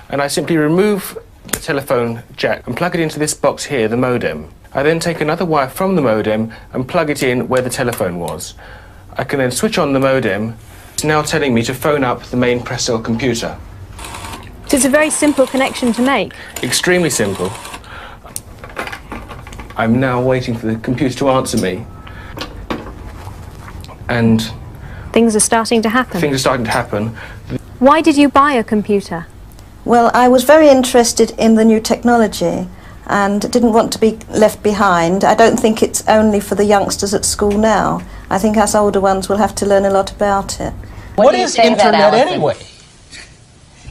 and I simply remove the telephone jack and plug it into this box here, the modem. I then take another wire from the modem and plug it in where the telephone was. I can then switch on the modem. It's now telling me to phone up the main press cell computer. So it's a very simple connection to make. Extremely simple. I'm now waiting for the computer to answer me. And things are starting to happen. Things are starting to happen. Why did you buy a computer? Well, I was very interested in the new technology and didn't want to be left behind. I don't think it's only for the youngsters at school now. I think us older ones will have to learn a lot about it. What is Internet anyway?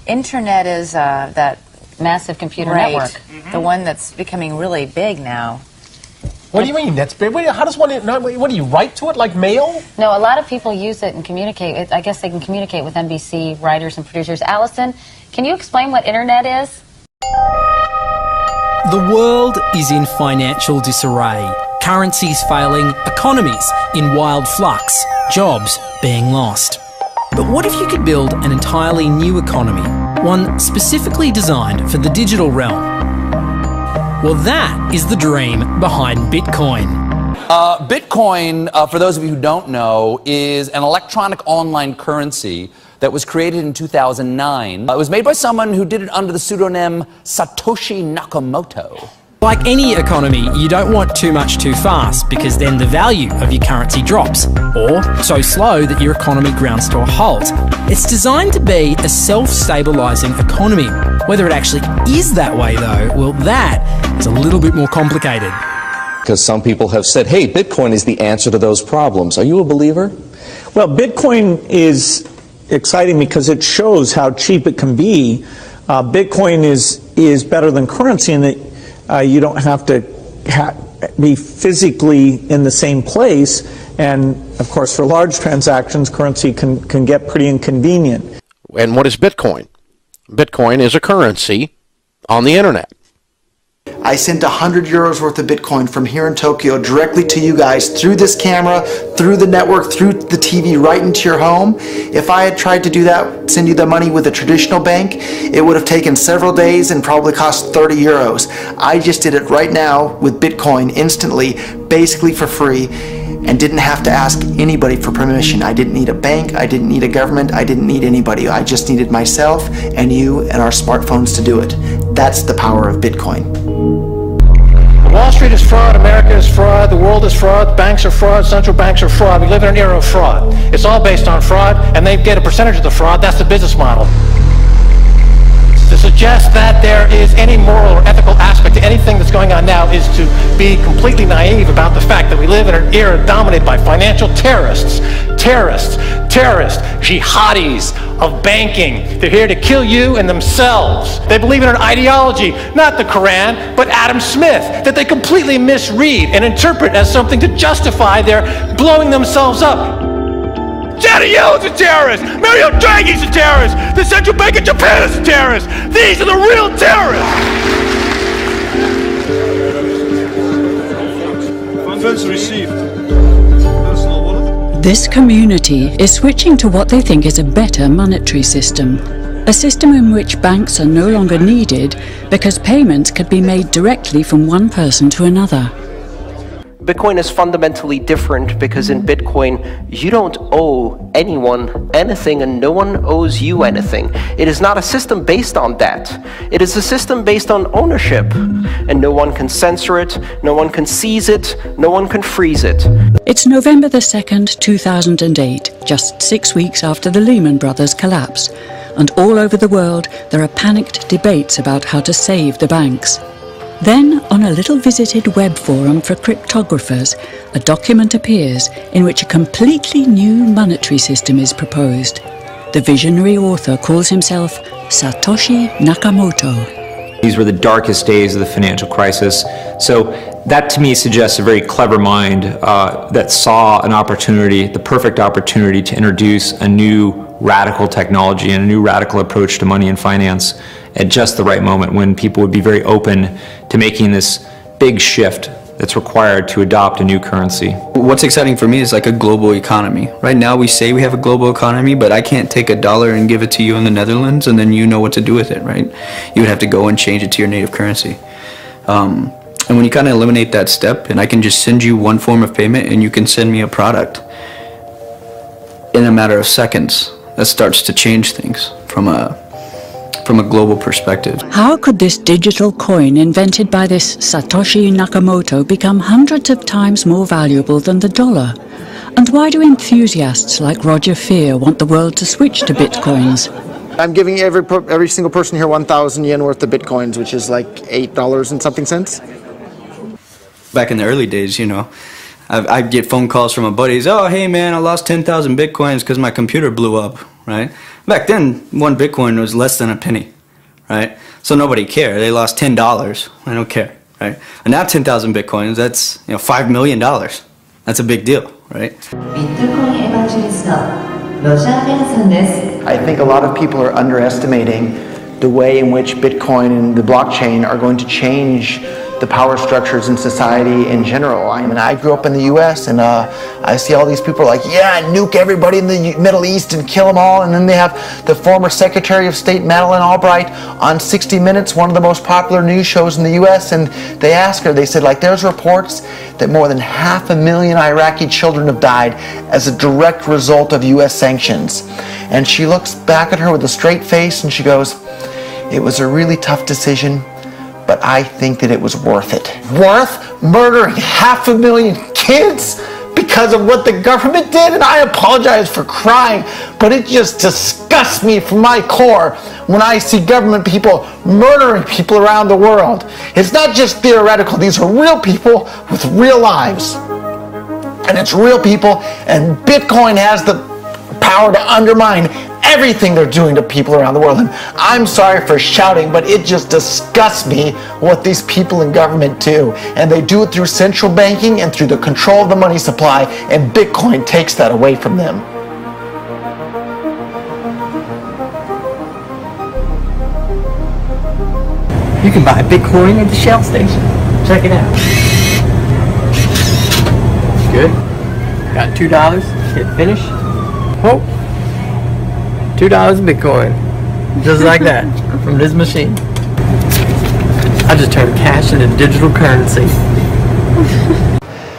Internet is that massive computer network, the one that's becoming really big now. What do you mean? That's big? How does one? What do you write to it like mail? No, a lot of people use it and communicate. I guess they can communicate with NBC writers and producers. Allison, can you explain what Internet is? The world is in financial disarray. Currencies failing, economies in wild flux, jobs being lost. But what if you could build an entirely new economy, one specifically designed for the digital realm? Well, that is the dream behind Bitcoin. Bitcoin, for those of you who don't know, is an electronic online currency that was created in 2009. It was made by someone who did it under the pseudonym Satoshi Nakamoto. Like any economy, you don't want too much too fast, because then the value of your currency drops, or so slow that your economy grounds to a halt. It's designed to be a self-stabilising economy. Whether it actually is that way though, well, that is a little bit more complicated. Because some people have said, hey, Bitcoin is the answer to those problems. Are you a believer? Well, Bitcoin is exciting because it shows how cheap it can be. Bitcoin is better than currency in that you don't have to be physically in the same place, and of course for large transactions currency can get pretty inconvenient. And what is Bitcoin? Bitcoin is a currency on the internet. I sent 100 euros worth of Bitcoin from here in Tokyo directly to you guys through this camera, through the network, through the TV, right into your home. If I had tried to do that, send you the money with a traditional bank, it would have taken several days and probably cost 30 euros. I just did it right now with Bitcoin instantly, basically for free, and didn't have to ask anybody for permission. I didn't need a bank, I didn't need a government, I didn't need anybody. I just needed myself and you and our smartphones to do it. That's the power of Bitcoin. Wall Street is fraud, America is fraud, the world is fraud, banks are fraud, central banks are fraud. We live in an era of fraud. It's all based on fraud, and they get a percentage of the fraud. That's the business model. To suggest that there is any moral or ethical aspect to anything that's going on now is to be completely naive about the fact that we live in an era dominated by financial terrorists, jihadis of banking. They're here to kill you and themselves. They believe in an ideology, not the Quran, but Adam Smith, that they completely misread and interpret as something to justify their blowing themselves up. Janet Yellen's a terrorist! Mario Draghi's a terrorist! The Central Bank of Japan is a terrorist! These are the real terrorists! Funds received. This community is switching to what they think is a better monetary system. A system in which banks are no longer needed because payments could be made directly from one person to another. Bitcoin is fundamentally different because in Bitcoin, you don't owe anyone anything and no one owes you anything. It is not a system based on debt. It is a system based on ownership. And no one can censor it, no one can seize it, no one can freeze it. It's November the 2nd, 2008, just 6 weeks after the Lehman Brothers collapse. And all over the world, there are panicked debates about how to save the banks. Then, on a little visited web forum for cryptographers, a document appears in which a completely new monetary system is proposed. The visionary author calls himself Satoshi Nakamoto. These were the darkest days of the financial crisis, so that to me suggests a very clever mind that saw an opportunity, the perfect opportunity to introduce a new radical technology and a new radical approach to money and finance at just the right moment when people would be very open to making this big shift that's required to adopt a new currency. What's exciting for me is like a global economy. Right now we say we have a global economy, but I can't take $1 and give it to you in the Netherlands and then you know what to do with it, right? You would have to go and change it to your native currency. And when you kind of eliminate that step, and I can just send you one form of payment and you can send me a product in a matter of seconds, that starts to change things from a global perspective. How could this digital coin invented by this Satoshi Nakamoto become hundreds of times more valuable than the dollar? And why do enthusiasts like Roger Fear want the world to switch to bitcoins? I'm giving every single person here 1,000 yen worth of bitcoins, which is like $8 and something cents. Back in the early days, you know, I'd get phone calls from my buddies, oh, hey man, I lost 10,000 bitcoins because my computer blew up, right? Back then, one bitcoin was less than a penny, right? So nobody cared. They lost $10. I don't care, right? And now 10,000 bitcoins, that's, you know, $5 million. That's a big deal, right? I think a lot of people are underestimating the way in which Bitcoin and the blockchain are going to change the power structures in society in general. I mean, I grew up in the US and I see all these people like, yeah, nuke everybody in the Middle East and kill them all. And then they have the former Secretary of State Madeleine Albright on 60 Minutes, one of the most popular news shows in the US, and they asked her, they said, like, there's reports that more than 500,000 Iraqi children have died as a direct result of US sanctions. And she looks back at her with a straight face and she goes, it was a really tough decision, but I think that it was worth it. Worth murdering 500,000 kids because of what the government did? And I apologize for crying, but it just disgusts me from my core when I see government people murdering people around the world. It's not just theoretical. These are real people with real lives. And it's real people, and Bitcoin has the power to undermine everything they're doing to people around the world. And I'm sorry for shouting, but it just disgusts me what these people in government do. And they do it through central banking and through the control of the money supply, and Bitcoin takes that away from them. You can buy Bitcoin at the Shell station. Check it out. Good. Got $2. Hit finish. Oh. $2 Bitcoin, just like that, from this machine. I just turned cash into digital currency.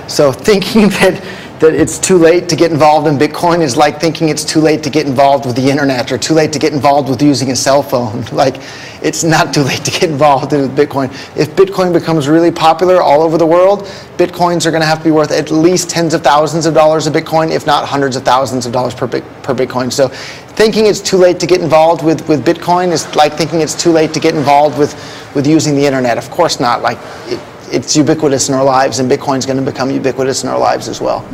So thinking that it's too late to get involved in Bitcoin is like thinking it's too late to get involved with the internet or too late to get involved with using a cell phone. Like, it's not too late to get involved in Bitcoin. If Bitcoin becomes really popular all over the world, Bitcoins are going to have to be worth at least tens of thousands of dollars a Bitcoin, if not hundreds of thousands of dollars per Bitcoin. So thinking it's too late to get involved with Bitcoin is like thinking it's too late to get involved with using the internet. Of course not. Like, it's ubiquitous in our lives, and Bitcoin's going to become ubiquitous in our lives as well.